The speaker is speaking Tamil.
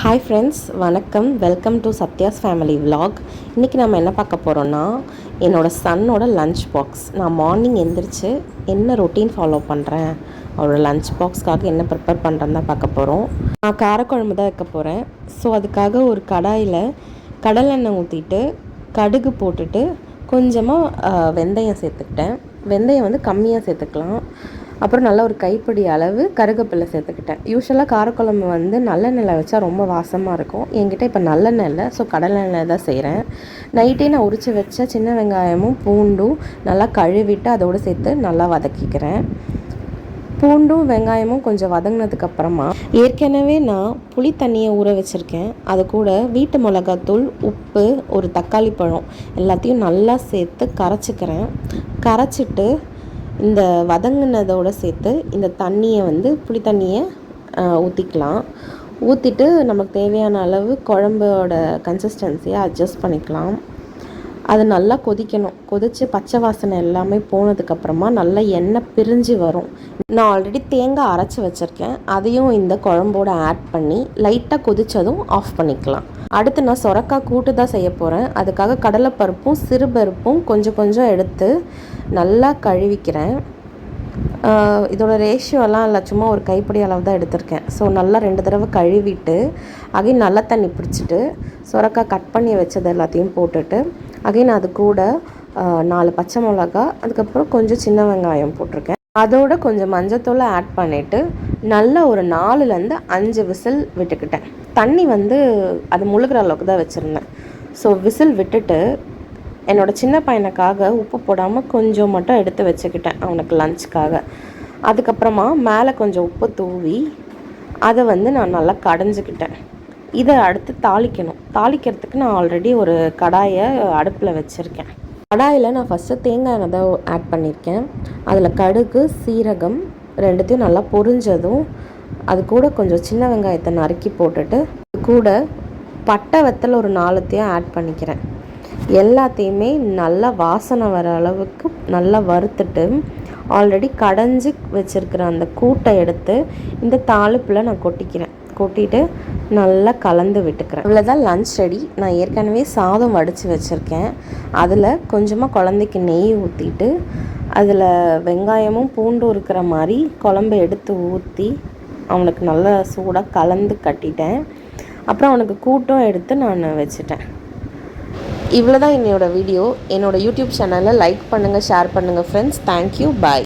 ஹாய் ஃப்ரெண்ட்ஸ், வணக்கம். Welcome to Sathya's family vlog. இன்றைக்கி நம்ம என்ன பார்க்க போகிறோன்னா, என்னோடய சன்னோட லன்ச் பாக்ஸ். நான் மார்னிங் எந்திரிச்சு என்ன ரொட்டீன் ஃபாலோ பண்ணுறேன், அவரோட லன்ச் பாக்ஸ்க்காக என்ன ப்ரிப்பேர் பண்ணுறேன்னு தான் பார்க்க போகிறோம். நான் காரக்குழம்பு தான் வைக்க போகிறேன். ஸோ அதுக்காக ஒரு கடாயில் கடலெண்ணெய் ஊற்றிட்டு கடுகு போட்டுட்டு கொஞ்சமாக வெந்தயம் சேர்த்துக்கிட்டேன். வெந்தயம் வந்து கம்மியாக சேர்த்துக்கலாம். அப்புறம் நல்லா ஒரு கைப்பிடி அளவு கருவேப்பிலை சேர்த்துக்கிட்டேன். யூஸ்வலாக காரக்குழம்பு வந்து நல்லெண்ணெயில் வச்சா ரொம்ப வாசமாக இருக்கும். என்கிட்ட இப்போ நல்லெண்ணெய் இல்லை, ஸோ கடலெண்ணெய் தான் செய்கிறேன். நைட்டே நான் உரித்து வச்ச சின்ன வெங்காயமும் பூண்டும் நல்லா கழுவிட்டு அதோடு சேர்த்து நல்லா வதக்கிக்கிறேன். பூண்டும் வெங்காயமும் கொஞ்சம் வதங்கினதுக்கப்புறமா ஏற்கனவே நான் புளி தண்ணியை ஊற வச்சுருக்கேன். அது கூட வீட்டு மிளகாத்தூள், உப்பு, ஒரு தக்காளி பழம் எல்லாத்தையும் நல்லா சேர்த்து கரைச்சிக்கிறேன். கரைச்சிட்டு இந்த வதங்கினதோடு சேர்த்து இந்த தண்ணியை வந்து புளி தண்ணியை ஊற்றிக்கலாம். ஊற்றிட்டு நமக்கு தேவையான அளவு குழம்போட கன்சிஸ்டன்சியை அட்ஜஸ்ட் பண்ணிக்கலாம். அது நல்லா கொதிக்கணும். கொதித்து பச்சை வாசனை எல்லாமே போனதுக்கப்புறமா நல்லா எண்ணெய் பிரிஞ்சு வரும். நான் ஆல்ரெடி தேங்காய் அரைச்சி வச்சுருக்கேன். அதையும் இந்த குழம்போடு ஆட் பண்ணி லைட்டாக கொதித்ததும் ஆஃப் பண்ணிக்கலாம். அடுத்து நான் சொரக்காய் கூட்டு தான் செய்ய போகிறேன். அதுக்காக கடலைப்பருப்பும் சிறுபருப்பும் கொஞ்சம் கொஞ்சம் எடுத்து நல்லா கழுவிக்கிறேன். இதோட ரேஷியோலாம் இல்லை, சும்மா ஒரு கைப்பிடி அளவு தான் எடுத்திருக்கேன். ஸோ நல்லா 2 தடவை கழுவிட்டு அகைன் நல்லா தண்ணி பிடிச்சிட்டு சொரக்காய் கட் பண்ணி வச்சது எல்லாத்தையும் போட்டுட்டு அகைன் அது கூட 4 பச்சை மிளகா, அதுக்கப்புறம் கொஞ்சம் சின்ன வெங்காயம் போட்டிருக்கேன். அதோட கொஞ்சம் மஞ்சத்தூளை ஆட் பண்ணிவிட்டு நல்ல ஒரு 4லேருந்து 5 விசில் விட்டுக்கிட்டேன். தண்ணி வந்து அது முழுகிற அளவுக்கு தான் வச்சுருந்தேன். ஸோ விசில் விட்டுட்டு என்னோடய சின்ன பையனுக்காக உப்பு போடாமல் கொஞ்சம் மட்டும் எடுத்து வச்சுக்கிட்டேன் அவனுக்கு லஞ்சுக்காக. அதுக்கப்புறமா மேலே கொஞ்சம் உப்பு தூவி அதை வந்து நான் நல்லா கடைஞ்சிக்கிட்டேன். இதை அடுத்து தாளிக்கணும். தாளிக்கிறதுக்கு நான் ஆல்ரெடி ஒரு கடாயை அடுப்பில் வச்சுருக்கேன். கடாயில் நான் ஃபஸ்ட்டு தேங்காய் எண்ணெய் தான் ஆட் பண்ணியிருக்கேன். அதில் கடுகு, சீரகம் ரெண்டுத்தையும் நல்லா பொரிஞ்சதும் அது கூட கொஞ்சம் சின்ன வெங்காயத்தை நறுக்கி போட்டுட்டு கூட பட்டை வெத்தலை ஒரு 4த்தையும் ஆட் பண்ணிக்கிறேன். எல்லாத்தையுமே நல்லா வாசனை வர அளவுக்கு நல்லா வறுத்துட்டு ஆல்ரெடி கடைஞ்சி வச்சுருக்கிற அந்த கூட்டை எடுத்து இந்த தாளிப்பில் நான் கொட்டிட்டு நல்லா கலந்து விட்டுக்கிறேன். இவ்வளோதான் லன்ச் ரெடி. நான் ஏற்கனவே சாதம் வடித்து வச்சுருக்கேன். அதில் கொஞ்சமாக குழந்தைக்கு நெய் ஊற்றிட்டு அதில் வெங்காயமும் பூண்டும் இருக்கிற மாதிரி குழம்பு எடுத்து ஊற்றி அவனுக்கு நல்லா சூடாக கலந்து கட்டிட்டேன். அப்புறம் அவனுக்கு கூட்டும் எடுத்து நான் வச்சுட்டேன். இவ்வளோ தான் என்னோடய வீடியோ. என்னோடய யூடியூப் சேனலை லைக் பண்ணுங்கள், ஷேர் பண்ணுங்கள் ஃப்ரெண்ட்ஸ். தேங்க்யூ, பாய்.